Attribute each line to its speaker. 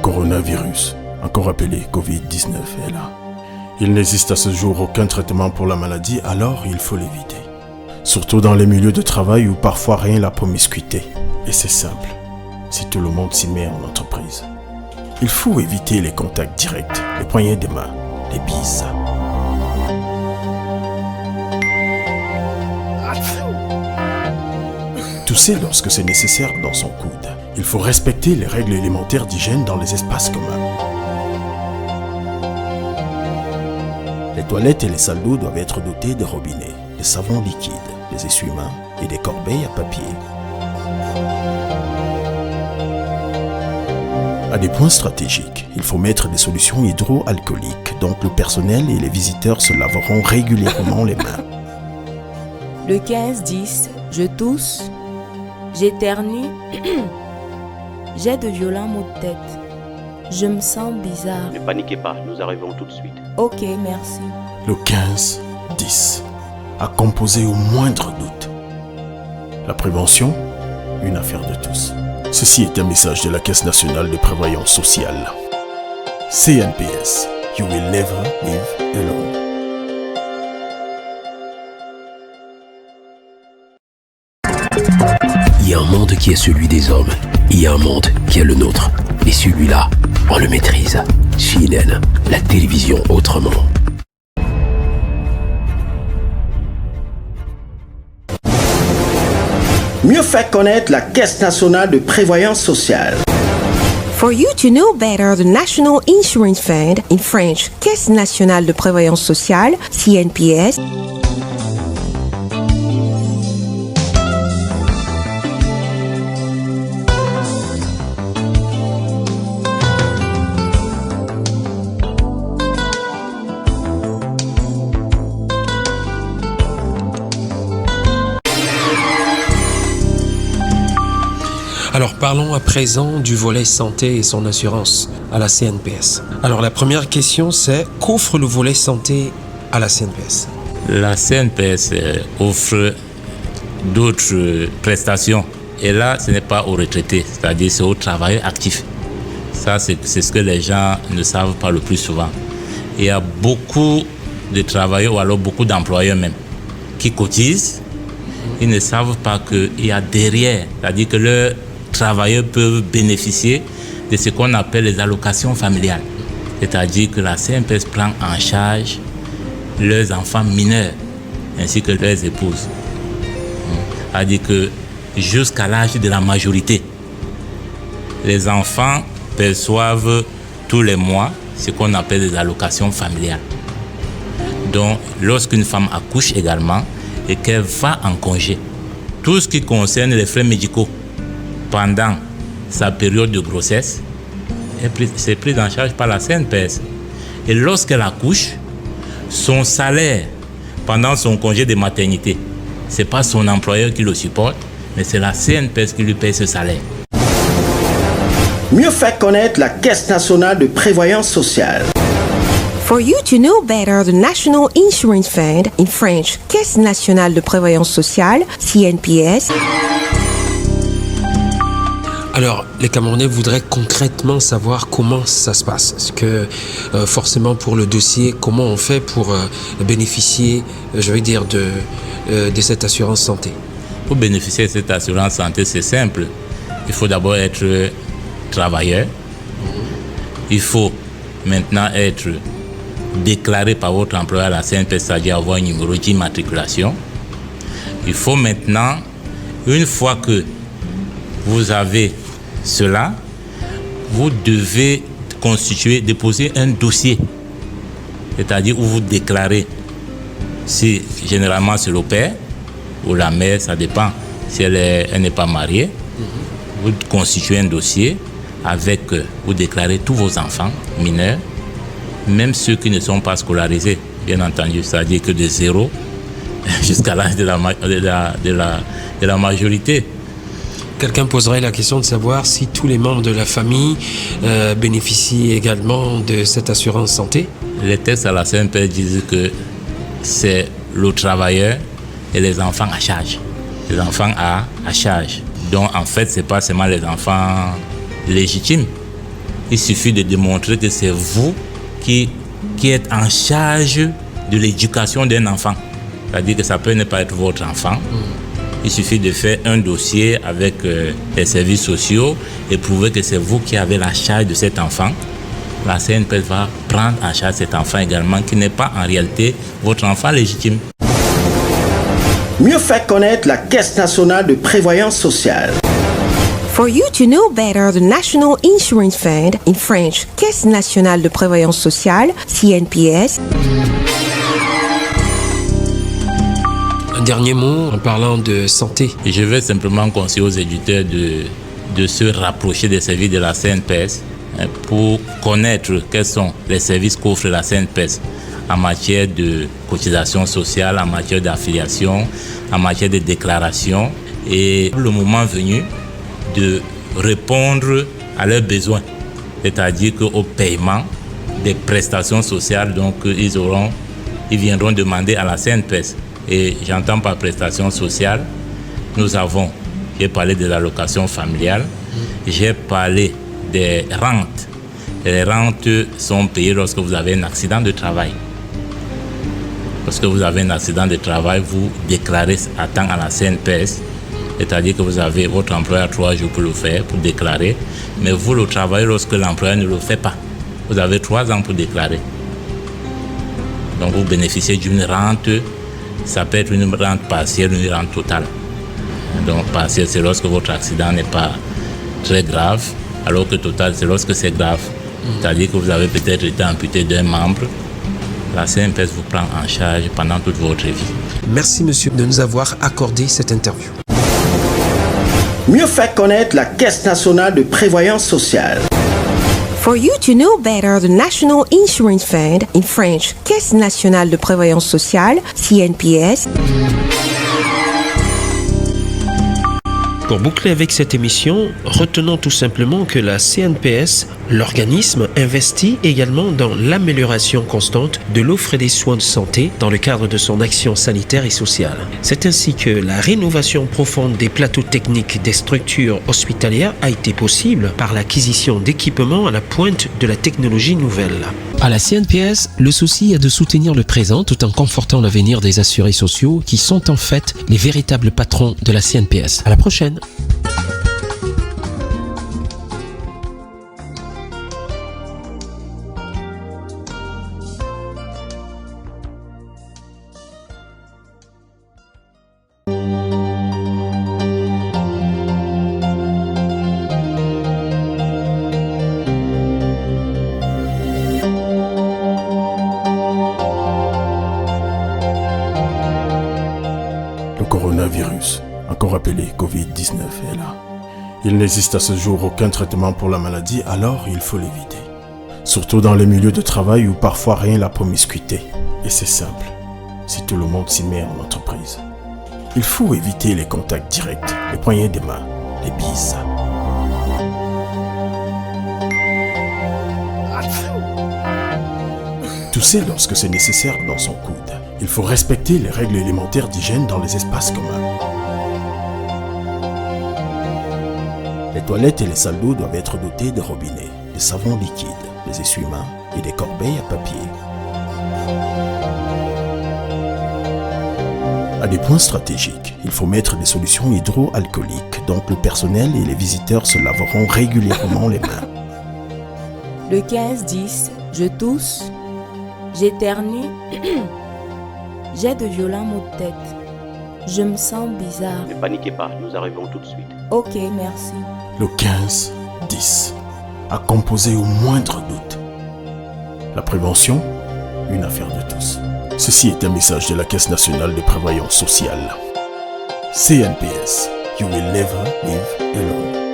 Speaker 1: coronavirus, encore appelé Covid-19, est là. Il n'existe à ce jour aucun traitement pour la maladie, alors il faut l'éviter. Surtout dans les milieux de travail où parfois rien la promiscuité. Et c'est simple, si tout le monde s'y met en entreprise. Il faut éviter les contacts directs, les poignées de main, les bises. Tousser lorsque c'est nécessaire dans son coude. Il faut respecter les règles élémentaires d'hygiène dans les espaces communs. Les toilettes et les salles d'eau doivent être dotées de robinets, de savons liquides, des essuie-mains et des corbeilles à papier. À des points stratégiques, il faut mettre des solutions hydroalcooliques, donc le personnel et les visiteurs se laveront régulièrement les mains.
Speaker 2: Le 15-10, je tousse, j'éternue, j'ai de violents maux de tête. Je me sens bizarre.
Speaker 3: Ne paniquez pas, nous arrivons tout de suite.
Speaker 2: Ok, merci.
Speaker 1: Le 15-10, à composer au moindre doute. La prévention, une affaire de tous. Ceci est un message de la Caisse nationale de prévoyance sociale. CNPS, you will never live alone.
Speaker 4: Il y a un monde qui est celui des hommes. Il y a un monde qui est le nôtre. Et celui-là, on le maîtrise. CNN, la télévision autrement.
Speaker 5: Mieux faire connaître la Caisse nationale de prévoyance sociale.
Speaker 6: For you to know better the National Insurance Fund, in French, Caisse nationale de prévoyance sociale, CNPS.
Speaker 7: Alors parlons à présent du volet santé et son assurance à la CNPS. Alors la première question c'est, qu'offre le volet santé à la CNPS?
Speaker 8: La CNPS offre d'autres prestations. Et là, ce n'est pas aux retraités, c'est-à-dire c'est aux travailleurs actifs. Ça, c'est ce que les gens ne savent pas le plus souvent. Il y a beaucoup de travailleurs, ou alors beaucoup d'employeurs même, qui cotisent. Ils ne savent pas qu'il y a derrière, c'est-à-dire que leurs travailleurs peuvent bénéficier de ce qu'on appelle les allocations familiales. C'est-à-dire que la CNPS prend en charge leurs enfants mineurs ainsi que leurs épouses. C'est-à-dire que jusqu'à l'âge de la majorité, les enfants perçoivent tous les mois ce qu'on appelle des allocations familiales. Donc, lorsqu'une femme accouche également et qu'elle va en congé, tout ce qui concerne les frais médicaux pendant sa période de grossesse, c'est pris en charge par la CNPS. Et lorsqu'elle accouche, son salaire pendant son congé de maternité, ce n'est pas son employeur qui le supporte, mais c'est la CNPS qui lui paye ce salaire.
Speaker 5: Mieux faire connaître la Caisse nationale de prévoyance sociale.
Speaker 6: For you to know better the National Insurance Fund, in French, Caisse nationale de prévoyance sociale, CNPS.
Speaker 7: Alors, les Camerounais voudraient concrètement savoir comment ça se passe. Est-ce que, forcément, pour le dossier, comment on fait pour bénéficier, de cette assurance santé?
Speaker 8: Pour bénéficier de cette assurance santé, c'est simple. Il faut d'abord être travailleur. Il faut maintenant être déclaré par votre employeur à la CNPS, c'est-à-dire avoir un numéro d'immatriculation. Il faut maintenant, une fois que vous avez cela, vous devez déposer un dossier, c'est-à-dire où vous déclarez si généralement c'est le père ou la mère, ça dépend si elle n'est pas mariée. Vous constituez un dossier avec, vous déclarez tous vos enfants mineurs, même ceux qui ne sont pas scolarisés, bien entendu, c'est-à-dire que de 0 jusqu'à l'âge de la majorité.
Speaker 7: Quelqu'un poserait la question de savoir si tous les membres de la famille bénéficient également de cette assurance santé.
Speaker 8: Les textes à la CNPS disent que c'est le travailleur et les enfants à charge. Les enfants à charge. Donc en fait, ce n'est pas seulement les enfants légitimes. Il suffit de démontrer que c'est vous qui êtes en charge de l'éducation d'un enfant. C'est-à-dire que ça peut ne pas être votre enfant. Il suffit de faire un dossier avec les services sociaux et prouver que c'est vous qui avez la charge de cet enfant. La CNPS va prendre en charge cet enfant également, qui n'est pas en réalité votre enfant légitime.
Speaker 5: Mieux faire connaître la Caisse nationale de prévoyance sociale.
Speaker 6: For you to know better the National Insurance Fund, in French, Caisse nationale de prévoyance sociale, CNPS.
Speaker 7: Un dernier mot en parlant de santé.
Speaker 8: Je vais simplement conseiller aux éditeurs de se rapprocher des services de la CNPS pour connaître quels sont les services qu'offre la CNPS en matière de cotisation sociale, en matière d'affiliation, en matière de déclaration. Et le moment venu de répondre à leurs besoins, c'est-à-dire qu'au paiement des prestations sociales, donc ils viendront demander à la CNPS. Et j'entends par prestation sociale, j'ai parlé de l'allocation familiale, j'ai parlé des rentes. Les rentes sont payées lorsque vous avez un accident de travail. Lorsque vous avez un accident de travail, vous déclarez à temps à la CNPS, c'est-à-dire que vous avez votre employeur 3 jours pour le faire, pour déclarer, mais vous le travaillez lorsque l'employeur ne le fait pas. Vous avez 3 ans pour déclarer. Donc vous bénéficiez d'une rente, ça peut être une rente partielle, une rente totale. Donc partielle, c'est lorsque votre accident n'est pas très grave, alors que total, c'est lorsque c'est grave. C'est-à-dire que vous avez peut-être été amputé d'un membre. La CNPS vous prend en charge pendant toute votre vie.
Speaker 7: Merci monsieur de nous avoir accordé cette interview.
Speaker 5: Mieux faire connaître la Caisse nationale de prévoyance sociale.
Speaker 6: For you to know better the National Insurance Fund, in French, Caisse nationale de prévoyance sociale, CNPS.
Speaker 9: Pour boucler avec cette émission, retenons tout simplement que la CNPS, l'organisme, investit également dans l'amélioration constante de l'offre des soins de santé dans le cadre de son action sanitaire et sociale. C'est ainsi que la rénovation profonde des plateaux techniques des structures hospitalières a été possible par l'acquisition d'équipements à la pointe de la technologie nouvelle.
Speaker 4: À la CNPS, le souci est de soutenir le présent tout en confortant l'avenir des assurés sociaux qui sont en fait les véritables patrons de la CNPS. À la prochaine.
Speaker 1: Le coronavirus, encore appelé Covid-19, est là. Il n'existe à ce jour aucun traitement pour la maladie, alors il faut l'éviter. Surtout dans les milieux de travail où parfois rien la promiscuité. Et c'est simple, si tout le monde s'y met en entreprise. Il faut éviter les contacts directs, les poignées des mains, les bises. Tousser lorsque c'est nécessaire dans son coude. Il faut respecter les règles élémentaires d'hygiène dans les espaces communs. Les toilettes et les salles d'eau doivent être dotées de robinets, de savons liquides, des essuie-mains et des corbeilles à papier. À des points stratégiques, il faut mettre des solutions hydroalcooliques, donc le personnel et les visiteurs se laveront régulièrement les mains.
Speaker 2: Le 15-10, je tousse, j'éternue, j'ai de violents maux de tête. Je me sens bizarre.
Speaker 3: Ne paniquez pas, nous arrivons tout de suite.
Speaker 2: Ok, merci.
Speaker 1: Le 15-10, à composer au moindre doute. La prévention, une affaire de tous. Ceci est un message de la Caisse nationale de prévoyance sociale. CNPS, you will never live alone.